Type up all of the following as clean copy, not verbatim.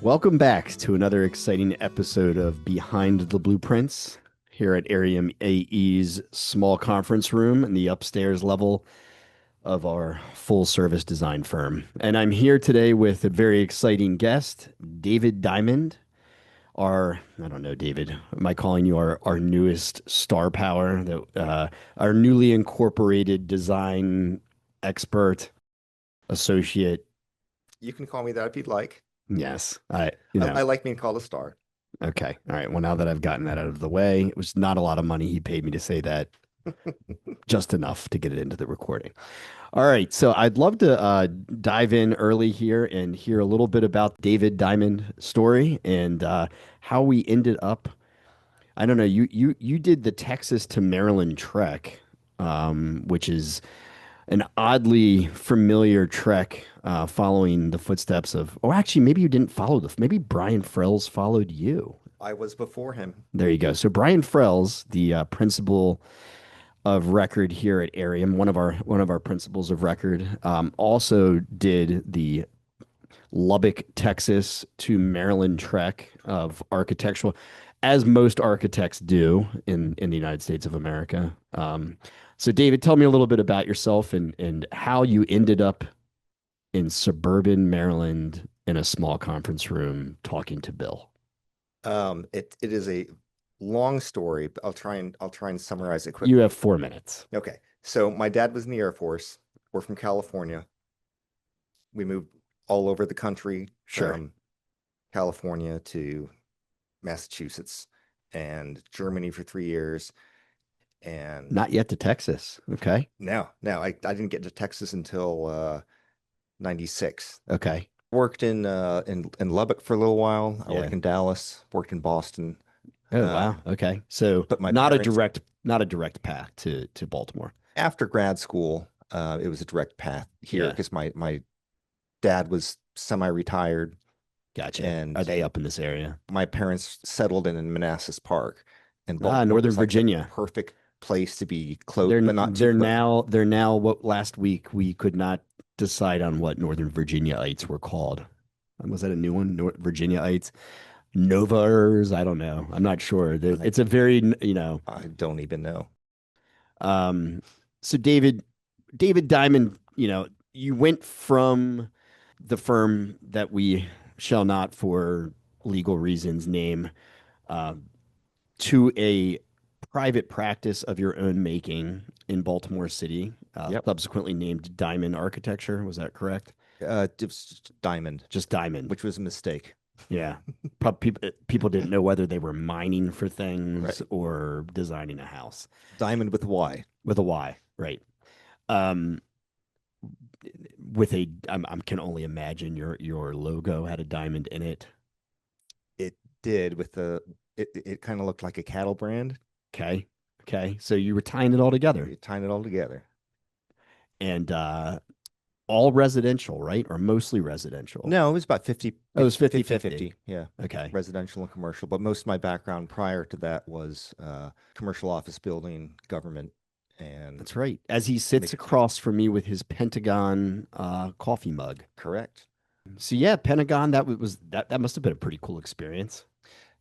Welcome back to another exciting episode of Behind the Blueprints here at Arium AE's small conference room in the upstairs level of our full service design firm. And I'm here today with a very exciting guest, David Dymond. I don't know, David, am I calling you our newest star power, our newly incorporated design expert, associate? You can call me that if you'd like. Yes, I like being called a star. Okay. All right. Well, now that I've gotten that out of the way, it was not a lot of money he paid me to say that, just enough to get it into the recording. All right. So I'd love to dive in early here and hear a little bit about David Diamond story and how we ended up. I don't know. You did the Texas to Maryland trek, which is an oddly familiar trek, following the footsteps of. Oh, actually, maybe you didn't follow maybe Brian Frells followed you. I was before him. There you go. So Brian Frells, the principal of record here at Arium, one of our principals of record, also did the Lubbock, Texas to Maryland trek of architectural, as most architects do in the United States of America. So David, tell me a little bit about yourself and how you ended up in suburban Maryland in a small conference room talking to Bill. It is a long story, but I'll try and summarize it You quickly. have 4 minutes. Okay. So my dad was in the Air Force. We're from California. We moved all over the country Sure. from California to Massachusetts and Germany for 3 years. And Not yet to Texas. Okay. now I didn't get to Texas until 96. Okay. Worked in Lubbock for a little while. I Yeah. worked in Dallas, worked in Boston. Oh, wow. Um, Okay. So but my not a parents, direct path to Baltimore. after grad school, it was a direct path here Yeah. because my dad was semi-retired Gotcha. Are and they up in this area? my parents settled in Manassas Park, and Ah, Baltimore Northern was like the Virginia. perfect place to be close, They're but not too they're close. now they're now what last week we could not decide on what Northern Virginiaites were called. Was that a new one? Virginiaites, Novers? I don't know. I'm not sure. I It's a very, I don't even know. um. So David Diamond, you went from the firm that we shall not, for legal reasons, name, uh, to a private practice of your own making in Baltimore City, Yep. subsequently named Diamond Architecture. Was that correct? It was Diamond, Just Diamond. which was a mistake. Yeah. Probably people didn't know whether they were mining for things Right. or designing a house Diamond with Y. with a Y, right? Um, with a, I can only imagine your logo had a diamond in it. It did with it kind of looked like a cattle brand. Okay. Okay. So you were tying it all together, You tying it all together. and all residential, right? Or mostly residential? No, it was about 50, Oh, it was 50 50, 50. 50. Yeah. Okay. Residential and commercial. But most of my background prior to that was commercial office building, government, and That's right. As he sits mixed use. across from me with his Pentagon coffee mug. Correct. So yeah, Pentagon, that must have been a pretty cool experience.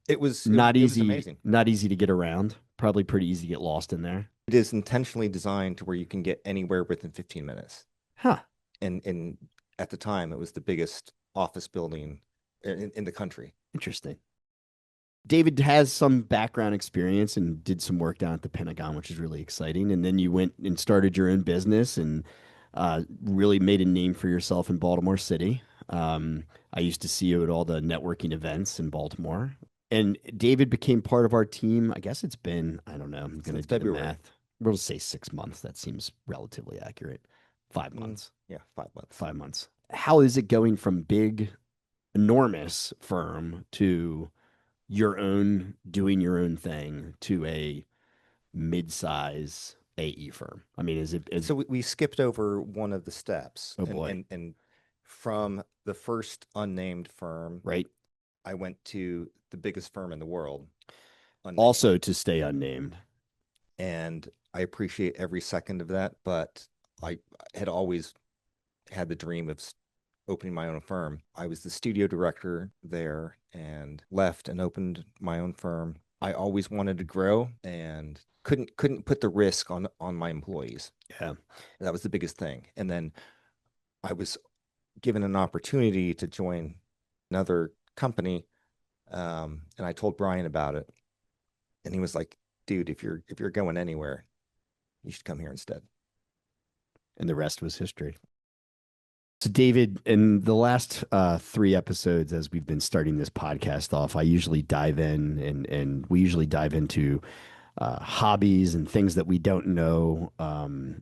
It was it was Not it was easy, amazing. not easy to get around. Probably pretty easy to get lost in there. It is intentionally designed to where you can get anywhere within 15 minutes. Huh. And at the time, it was the biggest office building in the country. Interesting. David has some background experience and did some work down at the Pentagon, which is really exciting. And then you went and started your own business and really made a name for yourself in Baltimore City. I used to see you at all the networking events in Baltimore. And David became part of our team. I guess it's been, I don't know, I'm going to Since do the February. math. We'll just say 6 months. That seems relatively accurate. 5 months. Yeah, 5 months. 5 months. How is it going from big, enormous firm to doing your own thing to a mid-size AE firm? I mean, So we skipped over one of the steps, oh and, boy, and from the first unnamed firm, right? I went to the biggest firm in the world, unnamed, Also to stay unnamed. and I appreciate every second of that. But I had always had the dream of opening my own firm. I was the studio director there and left and opened my own firm. I always wanted to grow and couldn't put the risk on my employees. Yeah. That was the biggest thing. And then I was given an opportunity to join another company, and I told Brian about it, and he was like, "Dude, if you're going anywhere, you should come here instead." And the rest was history. So, David, in the last three episodes, as we've been starting this podcast off, I usually dive in and we usually dive into hobbies and things that we don't know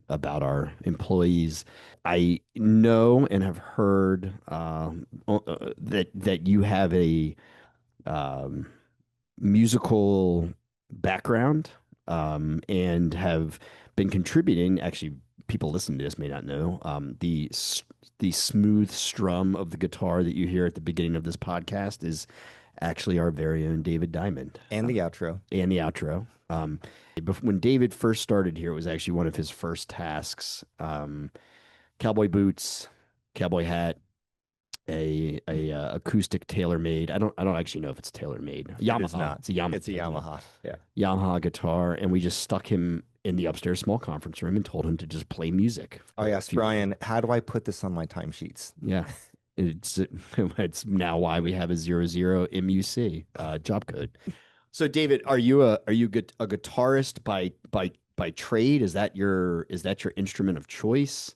about our employees. I know and have heard that you have a um, musical background and have been contributing. Actually, people listening to this may not know the smooth strum of the guitar that you hear at the beginning of this podcast is actually our very own David Dymond And the outro. and the outro. When David first started here, it was actually one of his first tasks. Cowboy boots, cowboy hat, a acoustic tailor made. I don't actually know if it's tailor made. It is Yamaha. not. It's a Yamaha. It's a Yamaha. Yeah. Yamaha guitar, and we just stuck him in the upstairs small conference room and told him to just play music. I asked Brian, how do I put this on my timesheets? Yeah. It's it's now why we have a 00 MUC job code. So David, are you a guitarist by trade? Is that your instrument of choice?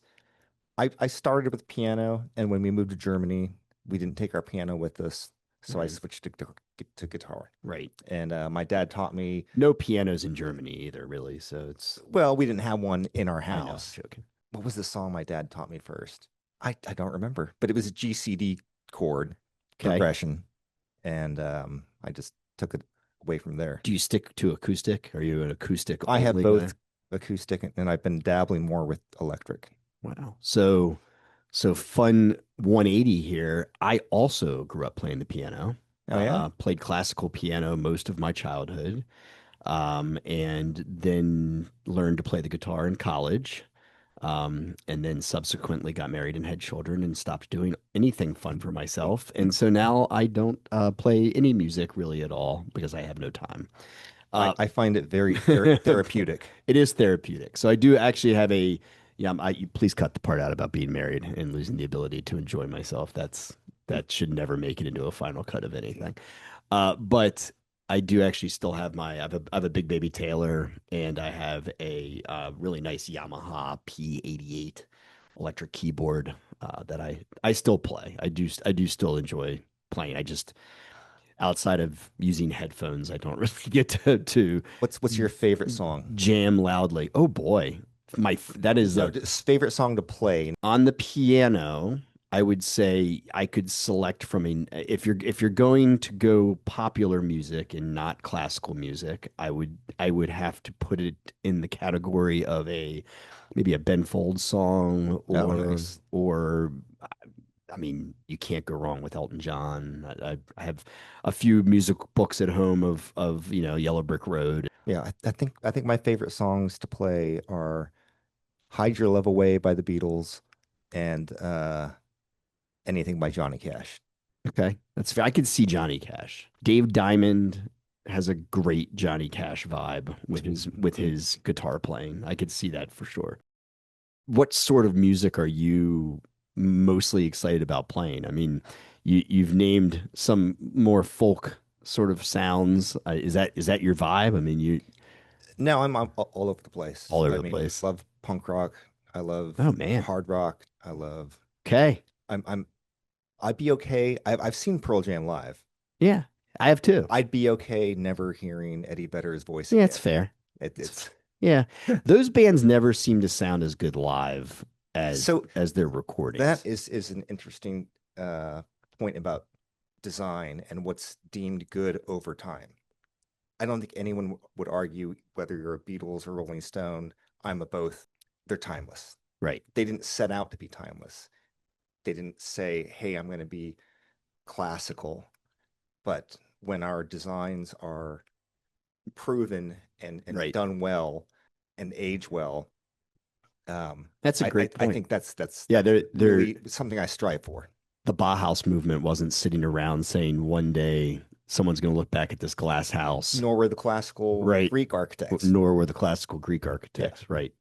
I started with piano, and when we moved to Germany, we didn't take our piano with us, so I Mhm. switched to guitar. Right. And my dad taught me. No pianos in Germany either, really. So it's Well, we didn't have one in our I know, house. joking. What was the song my dad taught me first? I don't remember, but it was a GCD chord Okay. progression, and I just took it away from there. Do you stick to acoustic? Are you an acoustic I have only guy? both acoustic, and I've been dabbling more with electric. Wow. So fun 180 here. I also grew up playing the piano. Oh yeah, Played classical piano most of my childhood, and then learned to play the guitar in college. And then subsequently got married and had children and stopped doing anything fun for myself. And so now I don't play any music really at all because I have no time. I find it very therapeutic. It is therapeutic. So I do actually have yeah, please cut the part out about being married and losing the ability to enjoy myself. That should never make it into a final cut of anything. But I do actually still have I have a big baby Taylor and I have a really nice Yamaha P88 electric keyboard that I still play. I do still enjoy playing. I just outside of using headphones, I don't really get to What's your favorite song? jam loudly. Oh boy, that is No, just favorite song to play. on the piano. I would say I could select from if you're going to go popular music and not classical music, I would have to put it in the category of maybe a Ben Folds song Oh, or nice. or I mean, you can't go wrong with Elton John. I have a few music books at home of Yellow Brick Road. Yeah, I think my favorite songs to play are "Hide Your Love Away" by the Beatles and anything by Johnny Cash. Okay, that's fair. I could see Johnny Cash. Dave Diamond has a great Johnny Cash vibe with his guitar playing. I could see that for sure. What sort of music are you mostly excited about playing? I mean, you've named some more folk sort of sounds. Is that your vibe? I mean, you Now I'm all over the place. all over I the mean, place. I love punk rock. I love Oh man. hard rock. I love. Okay. I'm. I'd be okay. I've seen Pearl Jam live. Yeah, I have too. I'd be okay never hearing Eddie Vedder's voice Yeah, it's again. fair. It's Yeah, those bands never seem to sound as good live as so as their that recordings. is an interesting uh, point about design and what's deemed good over time. I don't think anyone would argue whether you're a Beatles or Rolling Stone. I'm a both. They're timeless. Right. They didn't set out to be timeless. They didn't say, "Hey, I'm going to be classical." But when our designs are proven and Right. done well and age well, That's a great I point. think that's Yeah, they're really something I strive for. the Bauhaus movement wasn't sitting around saying one day someone's going to look back at this glass house, Nor were the classical right? Greek architects. Nor were the classical Greek Yeah. architects, right?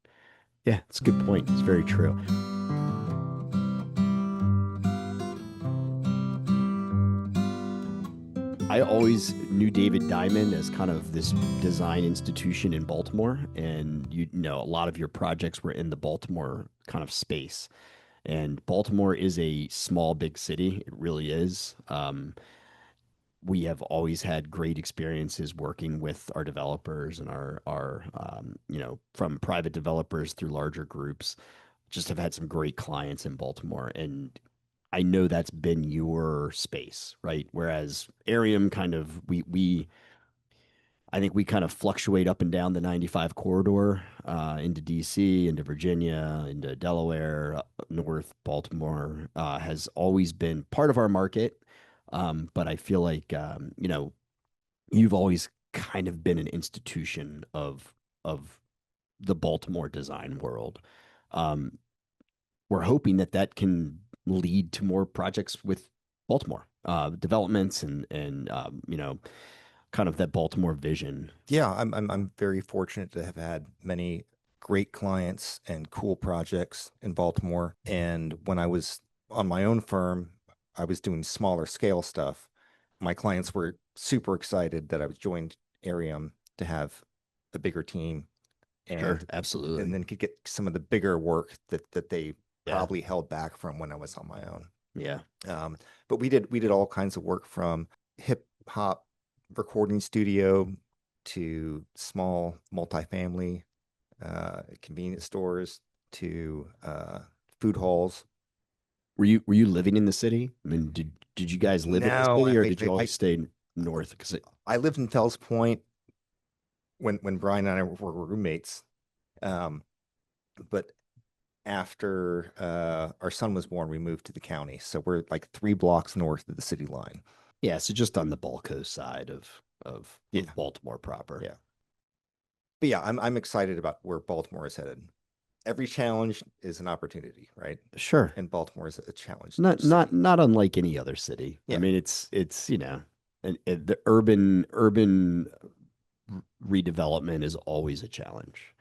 Yeah, it's a good point. It's very true. I always knew David Dymond as kind of this design institution in Baltimore, and you know a lot of your projects were in the Baltimore kind of space. And Baltimore is a small, big city. It really is. We have always had great experiences working with our developers and our you know, from private developers through larger groups. Just have had some great clients in Baltimore, and I know that's been your space, right? Whereas Arium kind of we I think we kind of fluctuate up and down the 95 corridor into DC, into Virginia, into Delaware, North Baltimore has always been part of our market. But I feel like you know, you've always kind of been an institution of the Baltimore design world. Um, we're hoping that that can lead to more projects with Baltimore developments and you know, kind of that Baltimore vision. Yeah, I'm very fortunate to have had many great clients and cool projects in Baltimore. And when I was on my own firm, I was doing smaller scale stuff. My clients were super excited that I was joined Arium to have a bigger team Sure, and absolutely. then could get some of the bigger work that they Yeah, probably held back from when I was on my own. yeah. Um, but we did all kinds of work from hip hop recording studio to small multifamily convenience stores to food halls. Were you living in the city? I mean, did you guys live in the No, city or did you always stay north? Because I lived in Fells Point when Brian and I were roommates. Um, but after our son was born, we moved to the county. So we're like 3 blocks north of the city line. yeah, so just on the Ball Coast side Yeah, of Baltimore proper. yeah. But yeah, I'm excited about where Baltimore is headed. Every challenge is an opportunity, right? Sure. And Baltimore is a challenge Not not city. not unlike any other city. I Yeah. mean, it's you know, and the urban redevelopment is always a challenge.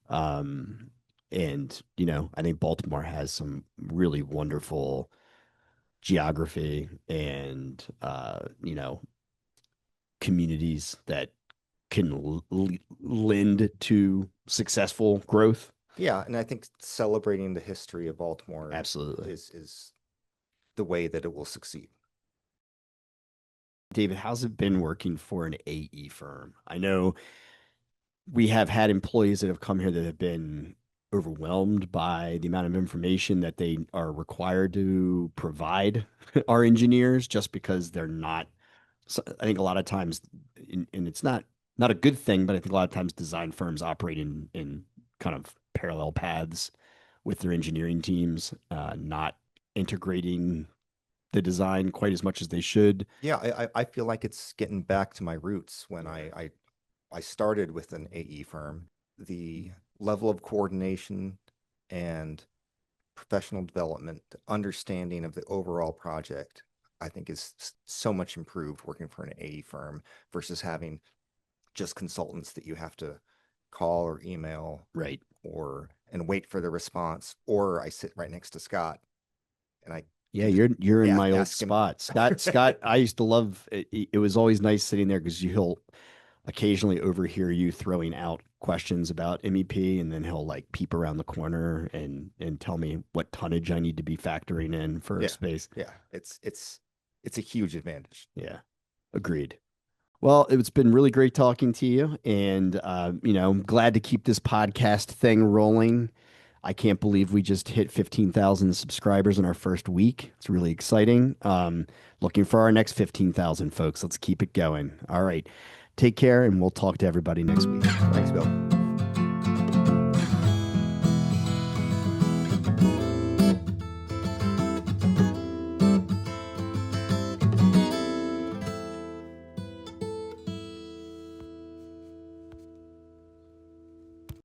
Um, and you know, I think Baltimore has some really wonderful geography and you know, communities that can lend to successful growth. Yeah, and I think celebrating the history of Baltimore Absolutely. is the way that it will succeed. David, how's it been working for an AE firm? I know we have had employees that have come here that have been overwhelmed by the amount of information that they are required to provide our engineers just because they're not. So I think a lot of times, and it's not a good thing, but I think a lot of times design firms operate in kind of parallel paths with their engineering teams, not integrating the design quite as much as they should. Yeah, I feel like it's getting back to my roots when I started with an AE firm. The level of coordination and professional development, understanding of the overall project, I think is so much improved working for an AE firm versus having just consultants that you have to call or email Right. or and wait for the response. Or I sit right next to Scott and I Yeah, can just you're in my old ask him. spot. Scott, I used to love it. It was always nice sitting there because he'll occasionally overhear you throwing out questions about MEP, and then he'll like peep around the corner and tell me what tonnage I need to be factoring in for a Yeah, space. yeah, it's a huge advantage. Yeah, agreed. Well, it's been really great talking to you, and you know, I'm glad to keep this podcast thing rolling. I can't believe we just hit 15,000 subscribers in our first week. It's really exciting. Looking for our next 15,000 folks. Let's keep it going. All right. Take care, and we'll talk to everybody next week. Thanks, Bill.